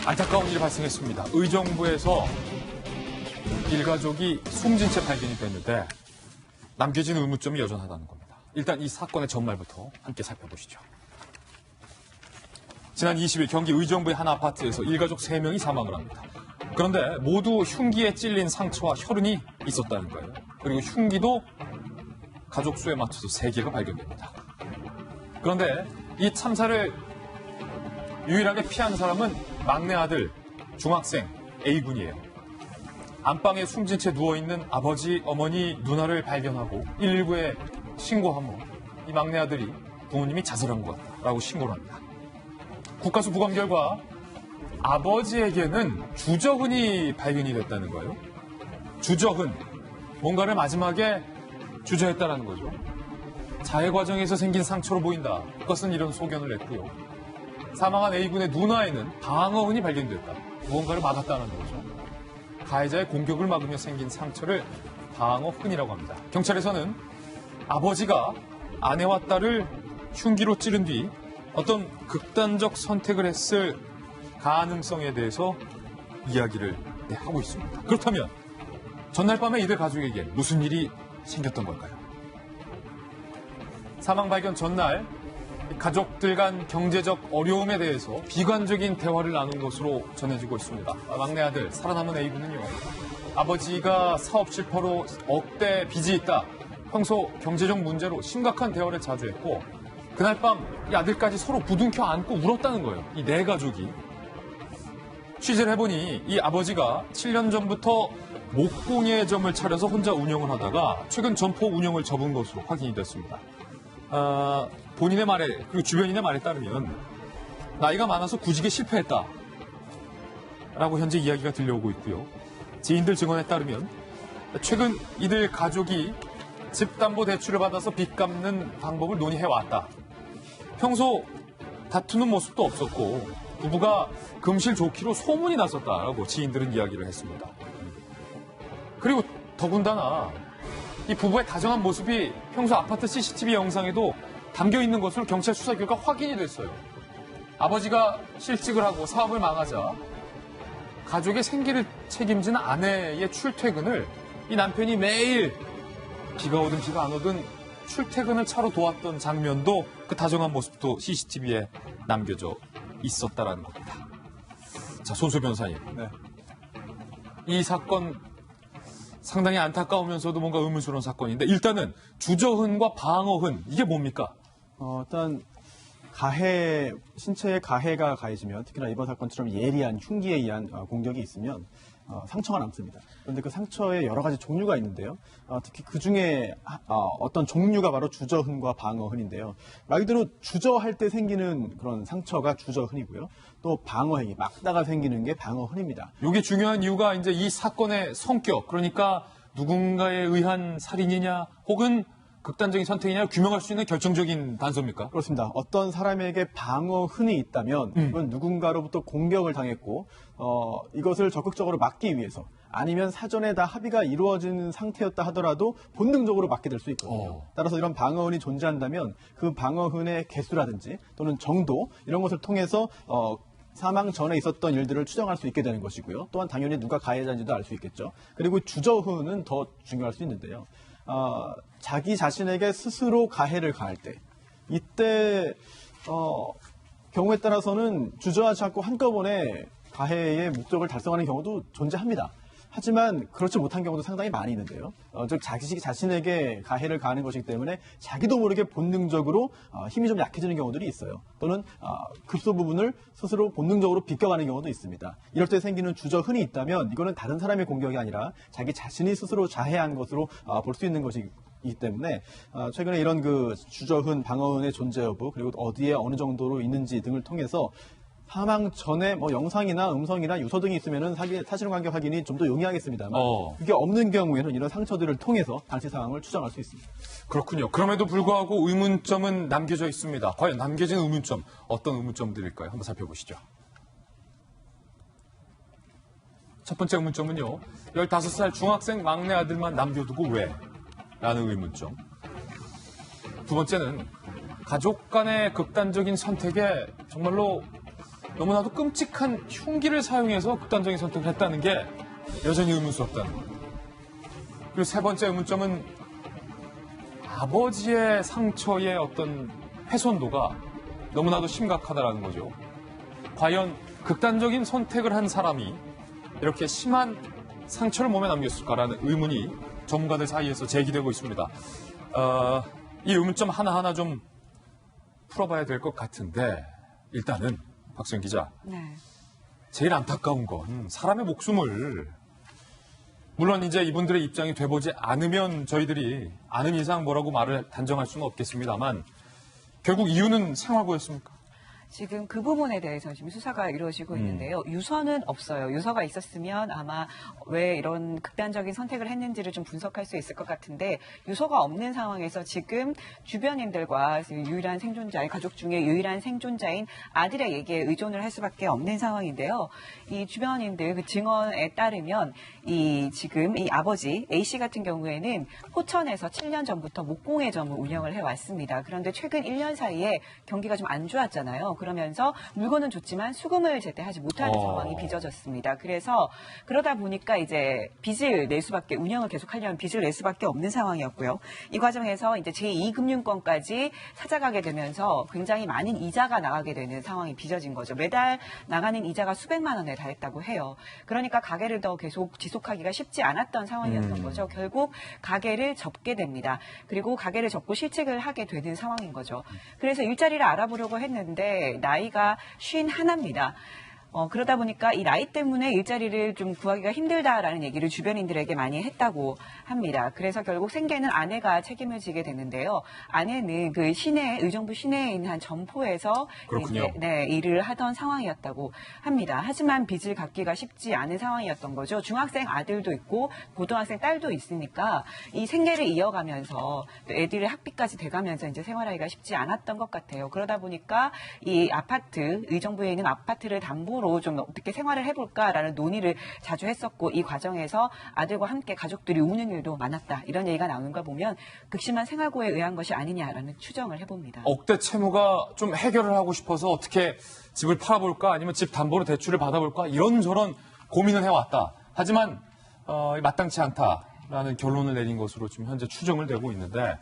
안타까운 일이 발생했습니다. 의정부에서 일가족이 숨진 채 발견이 됐는데 남겨진 의문점이 여전하다는 겁니다. 일단 이 사건의 전말부터 함께 살펴보시죠. 지난 20일 경기 의정부의 한 아파트에서 일가족 3명이 사망을 합니다. 그런데 모두 흉기에 찔린 상처와 혈흔이 있었다는 거예요. 그리고 흉기도 가족 수에 맞춰서 3개가 발견됩니다. 그런데 이 참사를 유일하게 피한 사람은 막내 아들 중학생 A군이에요. 안방에 숨진 채 누워있는 아버지, 어머니, 누나를 발견하고 119에 신고한 후 이 막내 아들이 부모님이 자살한 것이라고 신고를 합니다. 국가수 부검 결과 아버지에게는 주저흔이 발견이 됐다는 거예요. 주저흔, 뭔가를 마지막에 주저했다는 거죠. 자해 과정에서 생긴 상처로 보인다. 그것은 이런 소견을 냈고요. 사망한 A군의 누나에는 방어흔이 발견됐다. 무언가를 막았다는 거죠. 가해자의 공격을 막으며 생긴 상처를 방어흔이라고 합니다. 경찰에서는 아버지가 아내와 딸을 흉기로 찌른 뒤 어떤 극단적 선택을 했을 가능성에 대해서 이야기를 하고 있습니다. 그렇다면 전날 밤에 이들 가족에게 무슨 일이 생겼던 걸까요? 사망 발견 전날 가족들 간 경제적 어려움에 대해서 비관적인 대화를 나눈 것으로 전해지고 있습니다. 막내 아들 살아남은 A군은요. 아버지가 사업 실패로 억대 빚이 있다. 평소 경제적 문제로 심각한 대화를 자주 했고 그날 밤 이 아들까지 서로 부둥켜 안고 울었다는 거예요. 이 네 가족이. 취재를 해보니 이 아버지가 7년 전부터 목공예점을 차려서 혼자 운영을 하다가 최근 점포 운영을 접은 것으로 확인이 됐습니다. 본인의 말에 그리고 주변인의 말에 따르면 나이가 많아서 구직에 실패했다 라고 현재 이야기가 들려오고 있고요. 지인들 증언에 따르면 최근 이들 가족이 집담보대출을 받아서 빚 갚는 방법을 논의해왔다. 평소 다투는 모습도 없었고 부부가 금실 좋기로 소문이 났었다라고 지인들은 이야기를 했습니다. 그리고 더군다나 이 부부의 다정한 모습이 평소 아파트 CCTV 영상에도 담겨 있는 것으로 경찰 수사 결과 확인이 됐어요. 아버지가 실직을 하고 사업을 망하자 가족의 생계를 책임지는 아내의 출퇴근을 이 남편이 매일 비가 오든 비가 안 오든 출퇴근을 차로 도왔던 장면도 그 다정한 모습도 CCTV에 남겨져 있었다라는 겁니다. 자, 손수 변호사님. 네. 이 사건 상당히 안타까우면서도 뭔가 의문스러운 사건인데 일단은 주저흔과 방어흔 이게 뭡니까? 일단 가해, 신체에 가해가 가해지면 특히나 이번 사건처럼 예리한 흉기에 의한 공격이 있으면 상처가 남습니다. 그런데 그 상처에 여러 가지 종류가 있는데요. 특히 그 중에 어떤 종류가 바로 주저흔과 방어흔인데요. 말 그대로 주저할 때 생기는 그런 상처가 주저흔이고요. 또 방어행위, 막다가 생기는 게 방어흔입니다. 이게 중요한 이유가 이제 이 사건의 성격, 그러니까 누군가에 의한 살인이냐 혹은 극단적인 선택이냐 규명할 수 있는 결정적인 단서입니까? 그렇습니다. 어떤 사람에게 방어흔이 있다면 그건 누군가로부터 공격을 당했고 이것을 적극적으로 막기 위해서 아니면 사전에 다 합의가 이루어진 상태였다 하더라도 본능적으로 막게 될 수 있거든요. 따라서 이런 방어흔이 존재한다면 그 방어흔의 개수라든지 또는 정도 이런 것을 통해서 사망 전에 있었던 일들을 추정할 수 있게 되는 것이고요. 또한 당연히 누가 가해자인지도 알 수 있겠죠. 그리고 주저흔은 더 중요할 수 있는데요. 자기 자신에게 스스로 가해를 가할 때 이때 경우에 따라서는 주저하지 않고 한꺼번에 가해의 목적을 달성하는 경우도 존재합니다. 하지만 그렇지 못한 경우도 상당히 많이 있는데요. 즉 자기 자신에게 가해를 가하는 것이기 때문에 자기도 모르게 본능적으로 힘이 좀 약해지는 경우들이 있어요. 또는 급소 부분을 스스로 본능적으로 비껴가는 경우도 있습니다. 이럴 때 생기는 주저흔이 있다면 이거는 다른 사람의 공격이 아니라 자기 자신이 스스로 자해한 것으로 볼 수 있는 것이기 때문에 최근에 이런 그 주저흔, 방어흔의 존재 여부 그리고 어디에 어느 정도로 있는지 등을 통해서 사망 전에 뭐 영상이나 음성이나 유서 등이 있으면은 사실관계 확인이 좀 더 용이하겠습니다만 그게 없는 경우에는 이런 상처들을 통해서 당시 상황을 추정할 수 있습니다. 그렇군요. 그럼에도 불구하고 의문점은 남겨져 있습니다. 과연 남겨진 의문점 어떤 의문점들일까요? 한번 살펴보시죠. 첫 번째 의문점은요. 15살 중학생 막내 아들만 남겨두고 왜? 라는 의문점. 두 번째는 가족 간의 극단적인 선택에 정말로 너무나도 끔찍한 흉기를 사용해서 극단적인 선택을 했다는 게 여전히 의문스럽다는 거예요. 그리고 세 번째 의문점은 아버지의 상처의 어떤 훼손도가 너무나도 심각하다라는 거죠. 과연 극단적인 선택을 한 사람이 이렇게 심한 상처를 몸에 남겼을까라는 의문이 전문가들 사이에서 제기되고 있습니다. 이 의문점 하나하나 좀 풀어봐야 될 것 같은데 일단은 박수영 기자, 네. 제일 안타까운 건 사람의 목숨을 물론 이제 이분들의 입장이 돼보지 않으면 저희들이 아는 이상 뭐라고 말을 단정할 수는 없겠습니다만 결국 이유는 생활고였습니까? 지금 그 부분에 대해서 지금 수사가 이루어지고 있는데요. 유서는 없어요. 유서가 있었으면 아마 왜 이런 극단적인 선택을 했는지를 좀 분석할 수 있을 것 같은데 유서가 없는 상황에서 지금 주변인들과 유일한 생존자인 가족 중에 유일한 생존자인 아들의 얘기에 의존을 할 수밖에 없는 상황인데요. 이 주변인들 그 증언에 따르면 지금 이 아버지 A 씨 같은 경우에는 포천에서 7년 전부터 목공예점을 운영을 해왔습니다. 그런데 최근 1년 사이에 경기가 좀 안 좋았잖아요. 그러면서 물건은 좋지만 수금을 제때 하지 못하는 상황이 빚어졌습니다. 그래서 그러다 보니까 이제 빚을 낼 수밖에 운영을 계속하려면 빚을 낼 수밖에 없는 상황이었고요. 이 과정에서 이제 제2금융권까지 찾아가게 되면서 굉장히 많은 이자가 나가게 되는 상황이 빚어진 거죠. 매달 나가는 이자가 수백만 원에 달했다고 해요. 그러니까 가게를 더 계속 지속하기가 쉽지 않았던 상황이었던 거죠. 결국 가게를 접게 됩니다. 그리고 가게를 접고 실직을 하게 되는 상황인 거죠. 그래서 일자리를 알아보려고 했는데 나이가 51입니다. 그러다 보니까 이 나이 때문에 일자리를 좀 구하기가 힘들다라는 얘기를 주변인들에게 많이 했다고 합니다. 그래서 결국 생계는 아내가 책임을 지게 되는데요. 아내는 그 의정부 시내에 있는 한 점포에서 그렇군요. 이제, 일을 하던 상황이었다고 합니다. 하지만 빚을 갚기가 쉽지 않은 상황이었던 거죠. 중학생 아들도 있고 고등학생 딸도 있으니까 이 생계를 이어가면서 또 애들의 학비까지 돼가면서 이제 생활하기가 쉽지 않았던 것 같아요. 그러다 보니까 이 의정부에 있는 아파트를 담보로 좀 어떻게 생활을 해볼까라는 논의를 자주 했었고 이 과정에서 아들과 함께 가족들이 우는 일도 많았다. 이런 얘기가 나오는 걸 보면 극심한 생활고에 의한 것이 아니냐라는 추정을 해봅니다. 억대 채무가 좀 해결을 하고 싶어서 어떻게 집을 팔아볼까 아니면 집 담보로 대출을 받아볼까 이런저런 고민을 해왔다. 하지만 마땅치 않다라는 결론을 내린 것으로 지금 현재 추정을 되고 있는데